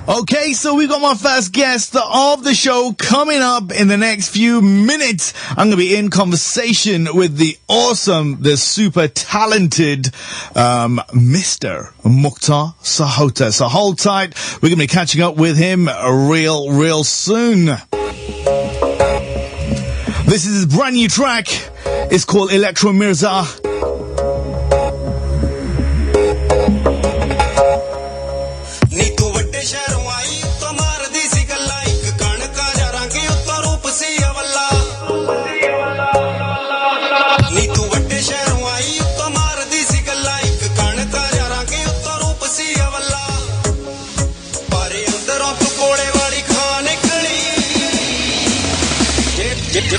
Okay, so we've got my first guest of the show coming up in the next few minutes. I'm going to be in conversation with the awesome, the super talented Mr. MUKHTAR Sahota. So hold tight. We're going to be catching up with him real soon. This is his brand new track. It's called Electro Mirza.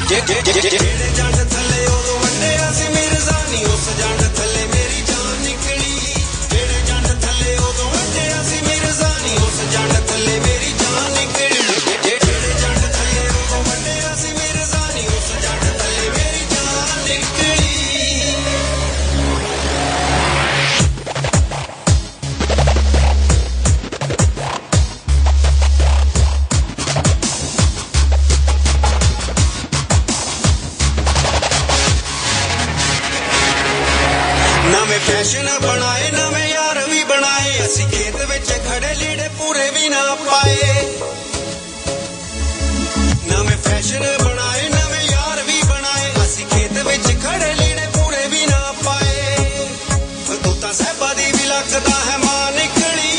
ਜਿਹੜੇ ਜੰਡ ਥੱਲੇ ਉਦੋਂ ਵੱਡਿਆ ਸੀ ਮਿਰਜ਼ਾਨੀ ਉਸ ਜੰਡ ਥੱਲੇ ਮੇਰੀ ਜਾਨ ਨਿਕਲੀ ਜਿਹੜੇ ਜੰਡ ਥੱਲੇ ਉਦੋਂ ਵੱਡਿਆ ਸੀ ਮਿਰਜ਼ਾਨੀ ਉਸ ਜੰਡ ਥੱਲੇ ਮੇਰੀ ਜਾਨ ਨਿਕਲੀ ਜਿਹੜੇ ਜੰਡ ਥੱਲੇ ਉਦੋਂ ਵੱਡਿਆ ਸੀ ਮਿਰਜ਼ਾਨੀ ਉਸ ਜੰਡ ਥੱਲੇ ਮੇਰੀ ਜਾਨ ਨਿਕਲੀ ਨਵੇਂ ਫੈਸ਼ਨ ਬਣਾਏ ਨਵੇਂ ਯਾਰ ਵੀ ਬਣਾਏ ਅਸੀਂ ਖੇਤ ਵਿੱਚ ਖੜੇ ਲੀੜੇ ਪੂਰੇ ਵੀ ਨਾ ਪਾਏ ਨਵੇਂ ਫੈਸ਼ਨ ਬਣਾਏ ਨਵੇਂ ਯਾਰ ਵੀ ਬਣਾਏ ਅਸੀਂ ਖੇਤ ਵਿੱਚ ਖੜੇ ਲੀੜੇ ਪੂਰੇ ਵੀ ਨਾ ਪਾਏ ਤੂੰ ਤਾਂ ਸਹਿਬਾ ਦੀ ਵੀ ਲੱਗਦਾ ਹੈ ਮਾਂ ਨਿਕਲੀ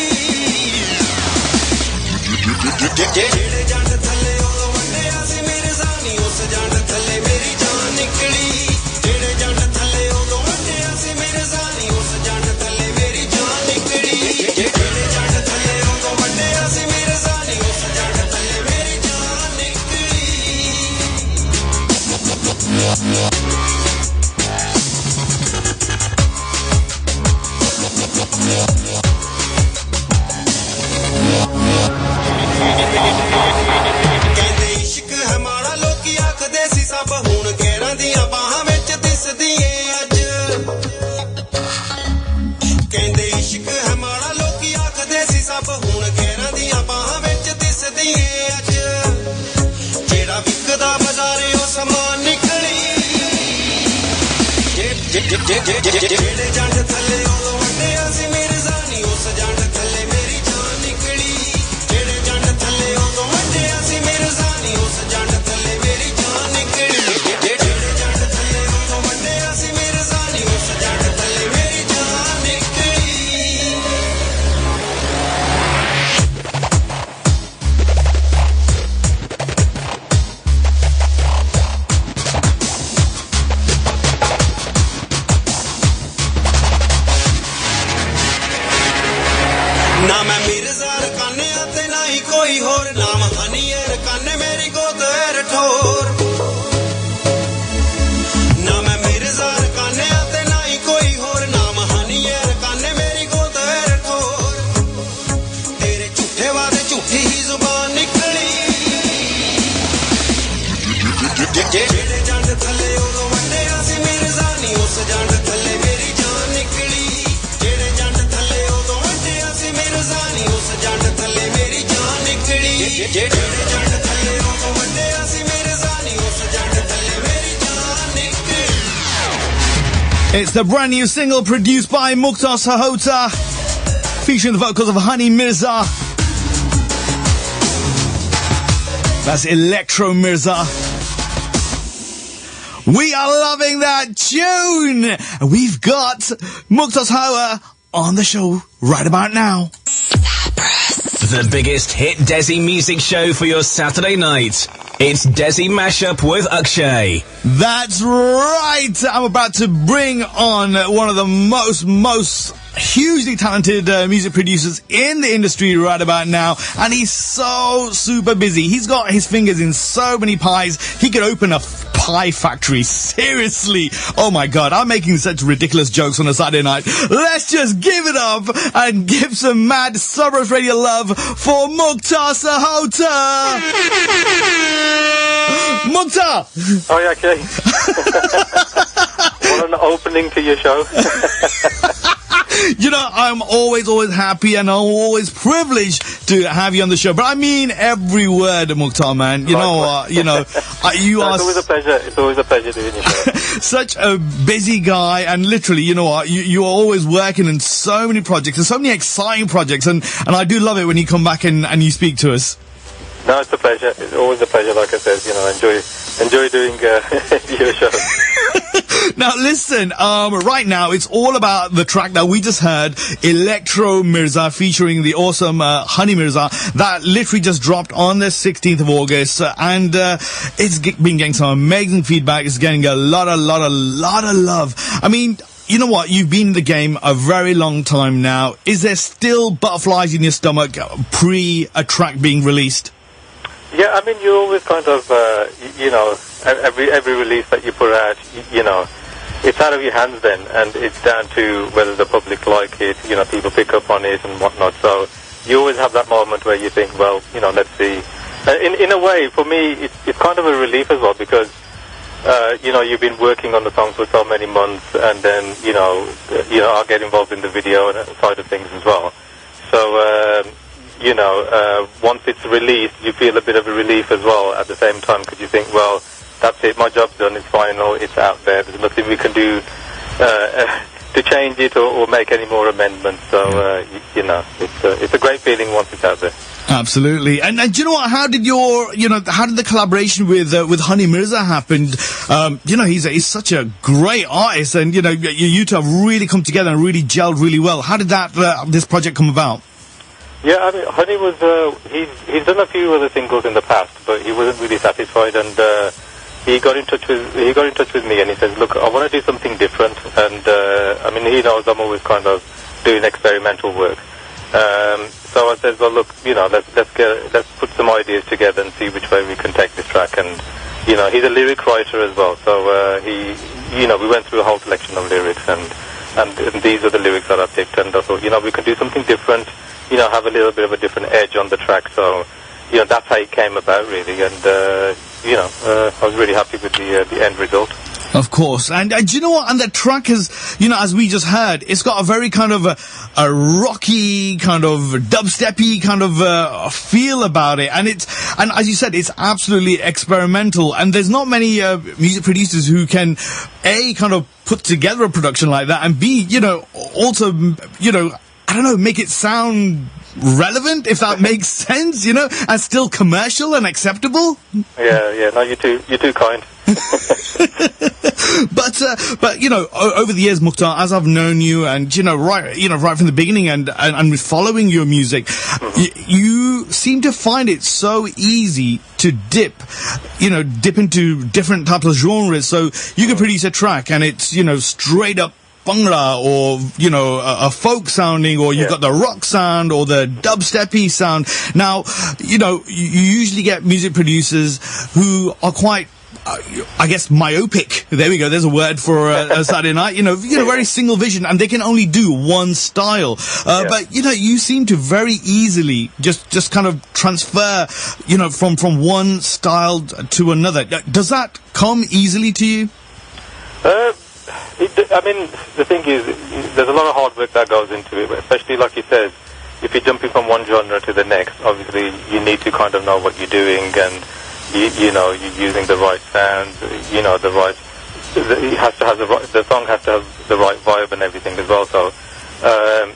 ਜਿਹੜੇ ਜੰਡ ਥੱਲੇ ਉਦੋਂ ਵੱਡਿਆ ਸੀ ਮਿਰਜ਼ਾਨੀ ਉਸ ਜੰਡ ਥੱਲੇ ਮੇਰੀ ਜਾਨ ਨਿਕਲੀ ਜਿਹੜੇ ਜੰਡ ਥੱਲੇ ਉਦੋਂ ਵੱਡਿਆ ਸੀ ਮਿਰਜ਼ਾਨੀ ਉਸ ਜੰਡ ਥੱਲੇ ਮੇਰੀ ਜਾਨ ਨਿਕਲੀ ਜਿਹੜੇ ਜੰਡ ਥੱਲੇ ਉਦੋਂ ਵੱਡਿਆ ਸੀ ਮਿਰਜ਼ਾਨੀ ਉਸ ਜੰਡ ਥੱਲੇ ਮੇਰੀ ਜਾਨ ਨਿਕਲੀ ਕਹਿੰਦੇ ਇਸ਼ਕ ਹੈ ਮਾੜਾ ਲੋਕੀ ਆਖਦੇ ਸੀ ਸਭ ਹੁਣ ਗੈਰਾਂ ਦੀਆਂ ਬਾਹਾਂ ਵਿੱਚ ਦਿਸਦੀ ਏ ਅੱਜ ਕਹਿੰਦੇ ਇਸ਼ਕ ਹੈ ਮਾੜਾ ਲੋਕੀ ਆਖਦੇ ਸੀ ਸਭ ਹੁਣ ਗੈਰਾਂ ਦੀਆਂ ਬਾਹਾਂ ਵਿੱਚ ਦਿਸਦੀ ਏ ਅੱਜ ਜਿਹੜਾ ਵਿਕਦਾ ਬਾਜ਼ਾਰੇ ਉਹ ਸਮਾਨ ਨਿਕਲੀ ਜਿਹੜੇ ਜੰਡ ਥੱਲੇ ਉਦੋਂ ਵੱਡਿਆ ਸੀ ਮਿਰਜ਼ਾਨੀ ਉਸ ਜੰਡ ਥੱਲੇ ਮੇਰੀ ਜਾਨ ਨਿਕਲੀ ਜਿਹੜੇ ਜੰਡ ਥੱਲੇ ਉਦੋਂ ਵੱਡਿਆ ਸੀ ਮਿਰਜ਼ਾਨੀ ਉਸ ਜੰਡ ਥੱਲੇ ਮੇਰੀ ਜਾਨ ਨਿਕਲੀ ਜਿਹੜੇ ਜੰਡ ਥੱਲੇ ਉਦੋਂ ਵੱਡਿਆ ਸੀ ਮਿਰਜ਼ਾਨੀ ਉਸ ਜੰਡ ਥੱਲੇ ਮੇਰੀ ਜਾਨ ਨਿਕਲੀ ਨਾ ਮੈਂ ਮਿਰਜ਼ਾ ਰਕਾਨਿਆ ਤੇ ਨਾ ਹੀ ਕੋਈ ਹੋਰ ਨਾਮ ਹਨੀ ਏ ਰਕਾਨੇ ਮੇਰੀ ਗੋਦ ਏ ਰਠੋਰ ਨਾ ਮੈਂ ਮਿਰਜ਼ਾ ਰਕਾਨਿਆ ਤੇ ਨਾ ਹੀ ਕੋਈ ਹੋਰ ਨਾਮ ਹਨੀ ਏ ਰਕਾਨੇ ਮੇਰੀ ਗੋਦ ਏ ਰਠੋਰ ਤੇਰੇ ਝੂਠੇ ਵਾਦੇ ਝੂਠੀ ਹੀ ਜ਼ੁਬਾਨ ਨਿਕਲੀ ਜਿਹੜੇ ਜੰਡ ਥੱਲੇ ਉਦੋਂ ਵੱਡਿਆ ਸੀ ਮਿਰਜ਼ਾਨੀ ਉਸ ਜੰਡ ਥੱਲੇ ਮੇਰੀ ਜਾਨ ਨਿਕਲੀ ਜਿਹੜੇ ਜੰਡ ਥੱਲੇ ਉਦੋਂ ਵੱਡਿਆ ਸੀ ਮਿਰਜ਼ਾਨੀ ਉਸ ਜੰਡ ਥੱਲੇ ਮੇਰੀ ਜਾਨ ਨਿਕਲੀ ਜਿਹੜੇ ਜੰਡ ਥੱਲੇ ਉਦੋਂ ਵੱਡਿਆ ਸੀ ਮਿਰਜ਼ਾਨੀ ਉਸ ਜੰਡ ਥੱਲੇ ਮੇਰੀ ਜਾਨ ਨਿਕਲੀ It's the brand new single produced by MUKHTAR Sahota, featuring the vocals of Hani Mirza. That's Electro Mirza. We are loving that tune. We've got MUKHTAR Sahota on the show right about now. The biggest hit desi music show for your Saturday night. It's Desi Mashup with Akshay. That's right. I'm about to bring on one of the most hugely talented music producers in the industry right about now, and he's so super busy. He's got his fingers in so many pies. He could open a pie factory. Seriously. Oh my god, I'm making such ridiculous jokes on a Saturday night. Let's just give it up and give some mad SabrasRadio love for MUKHTAR Sahota. MUKHTAR! Oh yeah, okay. What an opening to your show. You know, I'm always happy and I'm always privileged to have you on the show. But I mean every word, Mukhtar, man. You know, you are... It's always a pleasure. It's always a pleasure doing your show. Such a busy guy, and literally, you know what, you are always working in so many projects and so many exciting projects, and I do love it when you come back and you speak to us. No, it's a pleasure. It's always a pleasure, like I said, you know, enjoy doing your show. Now listen, right now it's all about the track that we just heard, Electro Mirza, featuring the awesome Honey Mirza, that literally just dropped on the 16th of August, and it's been getting some amazing feedback. It's getting a lot of love. I mean, you know what? You've been in the game a very long time now. Is there still butterflies in your stomach pre a track being released? Yeah, I mean, you always kind of, you know, every release that you put out, you know, it's out of your hands then, and it's down to whether the public like it, you know, people pick up on it and whatnot. So you always have that moment where you think, well, you know, let's see. In a way, for me, it's kind of a relief as well, because, you know, you've been working on the song for so many months, and then, you know, I'll get involved in the video side of things as well. So, you know, once it's released, you feel a bit of a relief as well at the same time, because you think, well, that's it, my job's done, it's final, it's out there, there's nothing we can do to change it or make any more amendments. So, you know, it's a great feeling once it's out there. Absolutely. And do you know what, how did the collaboration with Honey Mirza happen? You know, he's such a great artist, and, you know, you two have really come together and really gelled really well. How did this project come about? Yeah, I mean, Honey was, he's done a few other singles in the past, but he wasn't really satisfied, and he got in touch with me, and he says, look, I want to do something different, and I mean, he knows I'm always kind of doing experimental work. So I said, well, look, you know, let's put some ideas together and see which way we can take this track. And, you know, he's a lyric writer as well, so you know, we went through a whole selection of lyrics, and these are the lyrics that I picked, and I thought, you know, we can do something different, you know, have a little bit of a different edge on the track. So, you know, that's how it came about, really, and you know, I was really happy with the end result. Of course. And do you know what? And the track is, you know, as we just heard, it's got a very kind of a rocky, kind of dubsteppy kind of feel about it. And as you said, it's absolutely experimental. And there's not many music producers who can, A, kind of put together a production like that, and B, you know, also, you know, I don't know, make it sound relevant, if that makes sense, you know, and still commercial and acceptable. Yeah, no, you're too kind. But you know, over the years, Mukhtar, as I've known you, and you know, right from the beginning, and following your music, you seem to find it so easy to dip into different types of genres. So you can produce a track, and it's, you know, straight up Bhangra, or, you know, a folk sounding, or you've got the rock sound, or the dubsteppy sound. Now, you know, you usually get music producers who are quite, I guess, myopic. There we go. There's a word for a Saturday night. You know, very single vision, and they can only do one style. But you know, you seem to very easily just kind of transfer, you know, from one style to another. Does that come easily to you? I mean, the thing is, there's a lot of hard work that goes into it, especially, like you said, if you're jumping from one genre to the next, obviously you need to kind of know what you're doing, and you know, you're using the right sound, you know, the song has to have the right vibe and everything as well. So,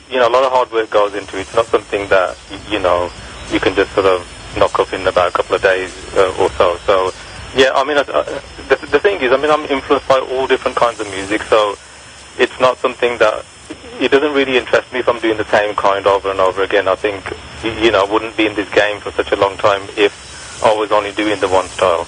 you know, a lot of hard work goes into it. It's not something that, you know, you can just sort of knock up in about a couple of days or so. So, yeah, I mean, the thing is, I mean, I'm influenced by all different kinds of music, so it's not something that, it doesn't really interest me if I'm doing the same kind over and over again. I think, you know, I wouldn't be in this game for such a long time if I was only doing the one style.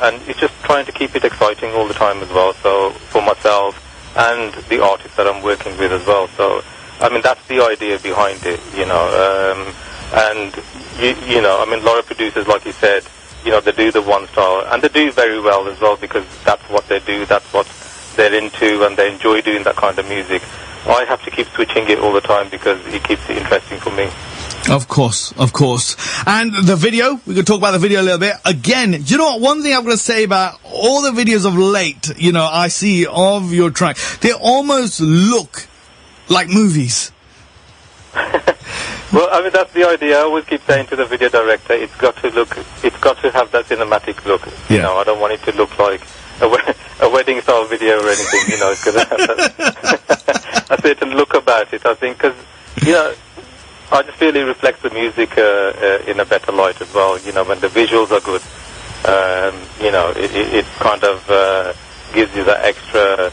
And it's just trying to keep it exciting all the time as well, so for myself and the artists that I'm working with as well. So, I mean, that's the idea behind it, you know. And, you know, I mean, a lot of producers, like you said, you know, they do the one style, and they do very well as well, because that's what they do, that's what they're into, and they enjoy doing that kind of music. I have to keep switching it all the time because it keeps it interesting for me. Of course. And the video, we could talk about the video a little bit. Again, you know what, one thing I'm going to say about all the videos of late, you know, I see of your track, they almost look like movies? Well, I mean, that's the idea. I always keep saying to the video director, it's got to have that cinematic look. You know, I don't want it to look like a wedding style video or anything, you know, it's going to have a certain look about it, I think, because, you know, I just feel it reflects the music in a better light as well, you know, when the visuals are good, you know, it kind of gives you that extra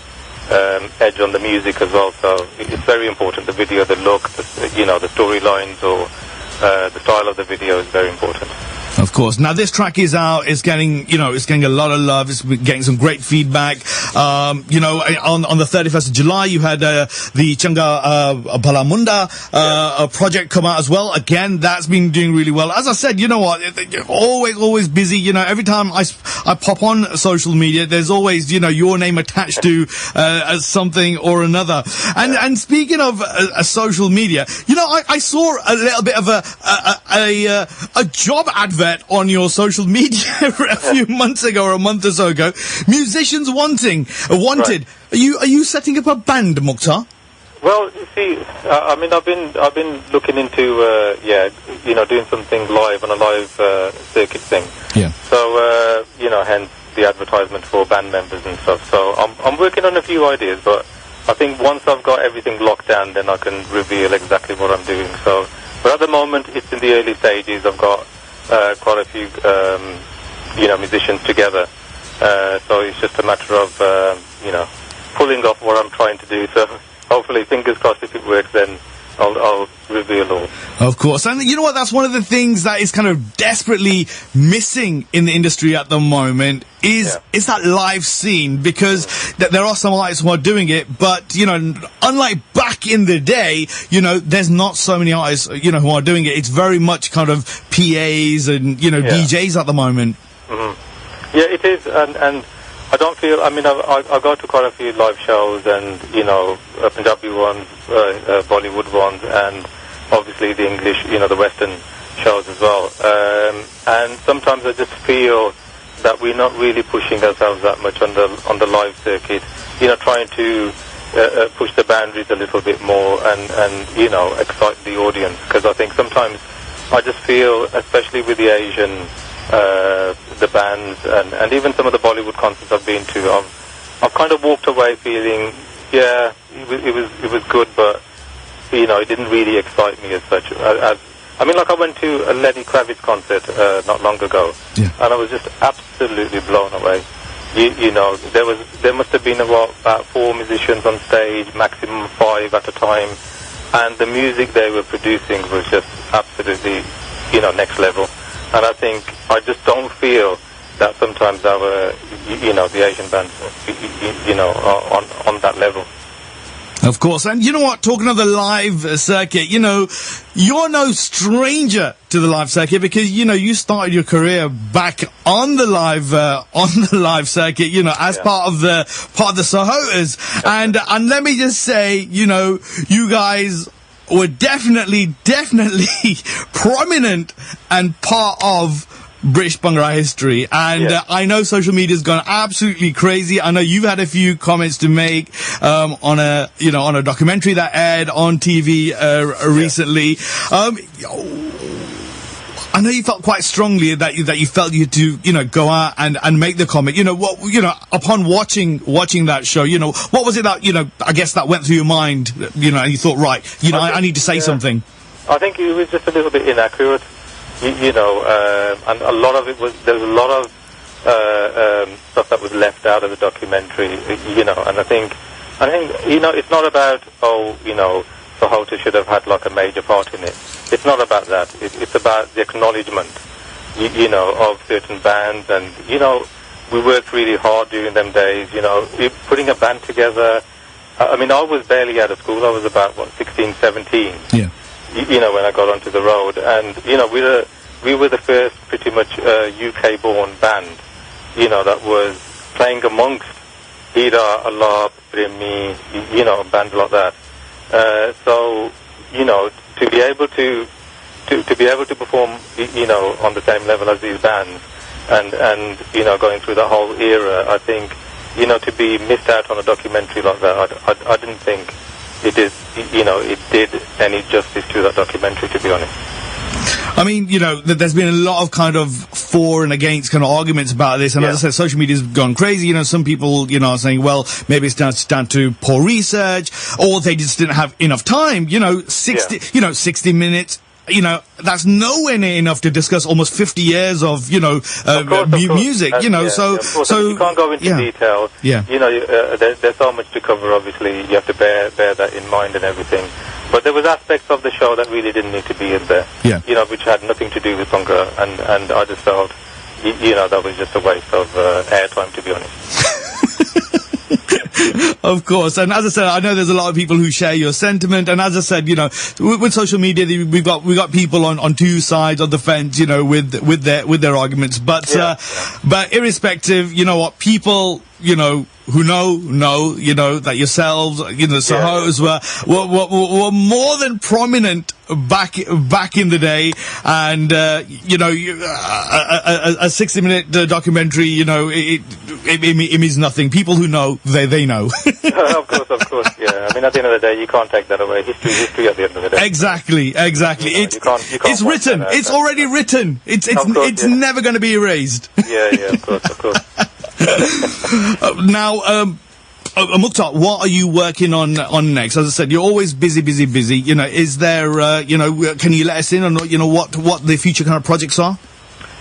edge on the music as well, so it's very important, the video, the look, you know, the storylines or the style of the video is very important. Of course. Now this track is out. It's getting, you know, it's getting a lot of love. It's getting some great feedback. You know, on the 31st of July, you had the Changa Balamunda project come out as well. Again, that's been doing really well. As I said, you know what? Always busy. You know, every time I pop on social media, there's always, you know, your name attached to something or another. And speaking of social media, you know, I saw a little bit of a job advert on your social media a few months ago or a month or so ago. Musicians wanted. Right. Are you setting up a band, Mukhtar? Well, you see, I mean, I've been looking into you know, doing something live on a live circuit thing. Yeah. So you know, hence the advertisement for band members and stuff. So I'm working on a few ideas, but I think once I've got everything locked down, then I can reveal exactly what I'm doing. So, but at the moment, it's in the early stages. I've got quite a few, you know, musicians together. So it's just a matter of, you know, pulling off what I'm trying to do. So hopefully, fingers crossed, if it works, then I'll reveal all. Of course. And you know what? That's one of the things that is kind of desperately missing in the industry at the moment is that live scene, because there are some artists who are doing it, but, you know, unlike back in the day, you know, there's not so many artists, you know, who are doing it. It's very much kind of PAs and, you know, DJs at the moment. Yeah, it is. And I don't feel, I mean, I go to quite a few live shows and, you know, Punjabi ones, Bollywood ones, and obviously the English, you know, the Western shows as well. And sometimes I just feel that we're not really pushing ourselves that much on the live circuit, you know, trying to push the boundaries a little bit more and you know, excite the audience. Because I think sometimes I just feel, especially with the Asian the bands and even some of the Bollywood concerts I've been to, I've kind of walked away feeling, yeah, it was good, but you know, it didn't really excite me as such. I mean, like I went to a Lenny Kravitz concert not long ago, and I was just absolutely blown away. You know, there must have been about 4 musicians on stage, maximum 5 at a time, and the music they were producing was just absolutely, you know, next level. And I think I just don't feel that sometimes our, you know, the Asian bands, you know, are on that level. Of course. And you know what, talking of the live circuit, you know, you're no stranger to the live circuit, because, you know, you started your career back on the live circuit, you know, as part of the Sahotas. And let me just say, you know, you guys were definitely prominent and part of British Bhangra history, and I know social media's gone absolutely crazy. I know you've had a few comments to make on a documentary that aired on TV recently. I know you felt quite strongly that you felt you had to, you know, go out and make the comment. You know what? You know, upon watching that show, you know, what was it that, you know, I guess that went through your mind, you know, and you thought, right, you know, I need to say something. I think it was just a little bit inaccurate, you know, and a lot of it was, there was a lot of stuff that was left out of the documentary, you know, and I think, you know, it's not about, you know, Sahota should have had like a major part in it. It's not about that. It's about the acknowledgement, you know, of certain bands. And, you know, we worked really hard during them days, you know, putting a band together. I mean, I was barely out of school. I was about, 16, 17, you know, when I got onto the road. And, you know, we were the first pretty much UK-born band, you know, that was playing amongst Hira, Allah, Premi, you know, bands like that. So, you know, to be able to perform, you know, on the same level as these bands, and you know, going through that whole era, I think, you know, to be missed out on a documentary like that, I didn't think it did any justice to that documentary, to be honest. I mean, there's been a lot of kind of for and against kind of arguments about this, and as I said, social media's gone crazy. Some people, are saying, well, maybe it's down to poor research, or they just didn't have enough time. 60 minutes. That's nowhere near enough to discuss almost 50 years of, music, So you can't go into details. Yeah. There's so much to cover, obviously. You have to bear that in mind and everything. But there was aspects of the show that really didn't need to be in there. Yeah. Which had nothing to do with Bhangra, and I just felt, that was just a waste of airtime, to be honest. Of course, and as I said, I know there's a lot of people who share your sentiment, and as I said, with social media, we've got people on two sides of the fence, with their arguments, but irrespective, people, who know, that yourselves, Sahos were more than prominent back in the day, and a 60-minute documentary, it means nothing. People who know, they know. Of course, yeah. I mean, at the end of the day, you can't take that away. History at the end of the day. Exactly. You can't It's written. It's already written. It's never going to be erased. Yeah, of course. Now, Mukhtar, what are you working on next? As I said, you're always busy. Is there, can you let us in on, what the future kind of projects are?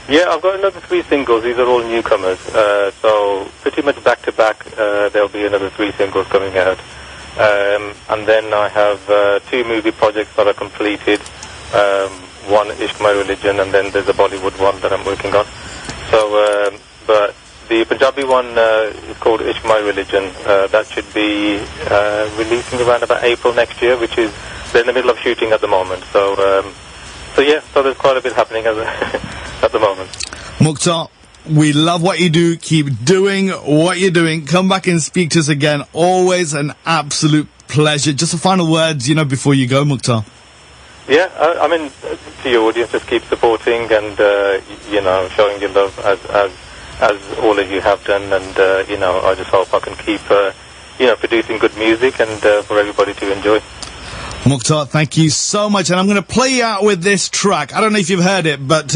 Yeah, I've got another 3 singles. These are all newcomers. So pretty much back to back, there'll be another 3 singles coming out. And then I have 2 movie projects that are completed. One, Ishq My Religion, and then there's a Bollywood one that I'm working on. So, but the Punjabi one is called Ishq My Religion. That should be releasing around about April next year, which is, they're in the middle of shooting at the moment. So there's quite a bit happening at the moment. Mukhtar, we love what you do. Keep doing what you're doing. Come back and speak to us again. Always an absolute pleasure. Just a final words, before you go, Mukhtar. Yeah, I mean, to your audience, just keep supporting and, showing your love as all of you have done. And, I just hope I can keep, producing good music and for everybody to enjoy. Mukhtar, thank you so much, and I'm going to play you out with this track. I don't know if you've heard it, but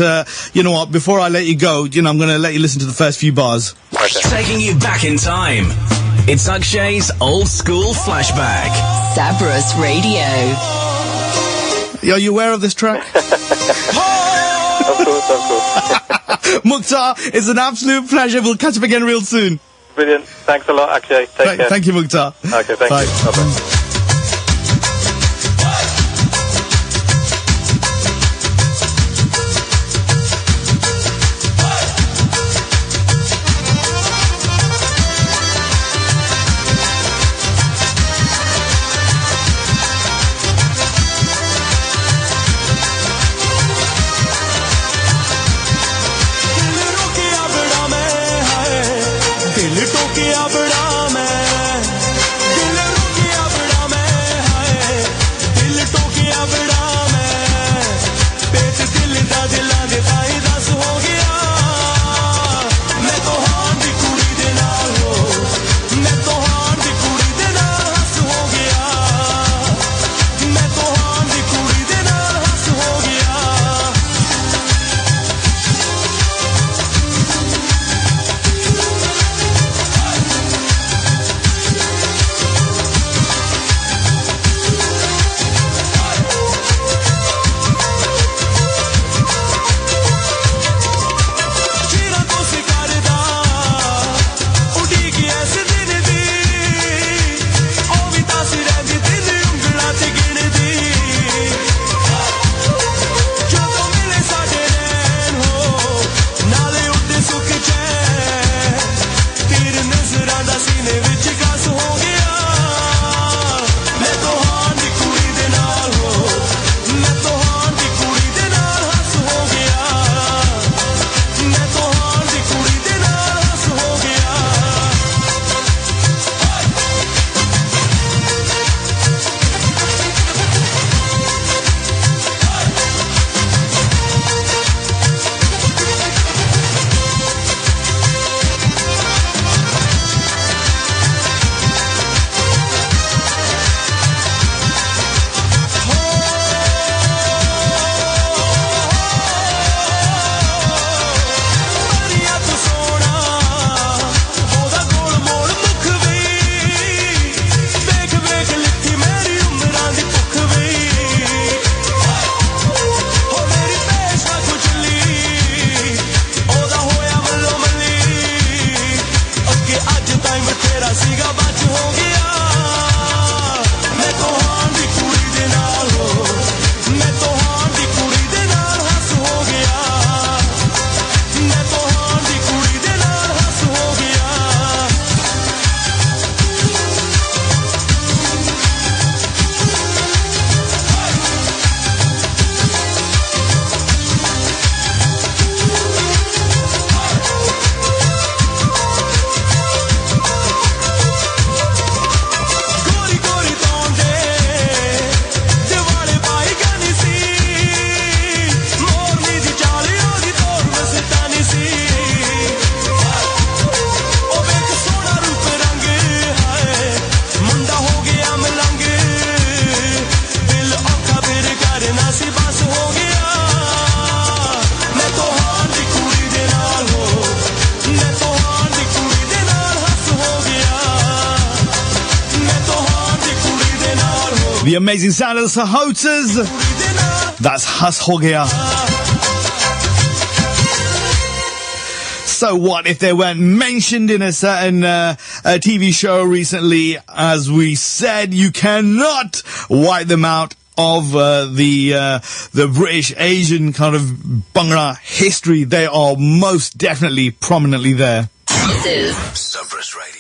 you know what, before I let you go, I'm going to let you listen to the first few bars. Okay. Taking you back in time. It's Akshay's old school flashback. SabrasRadio. Are you aware of this track? Of course. Mukhtar, it's an absolute pleasure. We'll catch up again real soon. Brilliant. Thanks a lot, Akshay. Take care. Thank you, Mukhtar. Okay, thank Bye. you. Bye-bye. दिल Tokio बड़ा मैं दिल रोकिया बड़ा ऐसी बस हो गया मैं तो हार दी कुड़ी दे नाल हो मैं तो हार दी कुड़ी दे नाल हस हो गया मैं तो हार दी कुड़ी दे नाल हो The amazing sound of the Sahotas. That's Hus Ho Gaya. So what if they weren't mentioned in a certain TV show recently? As we said, you cannot wipe them out of the British Asian kind of Bhangra history. They are most definitely prominently there. This is SabrasRadio.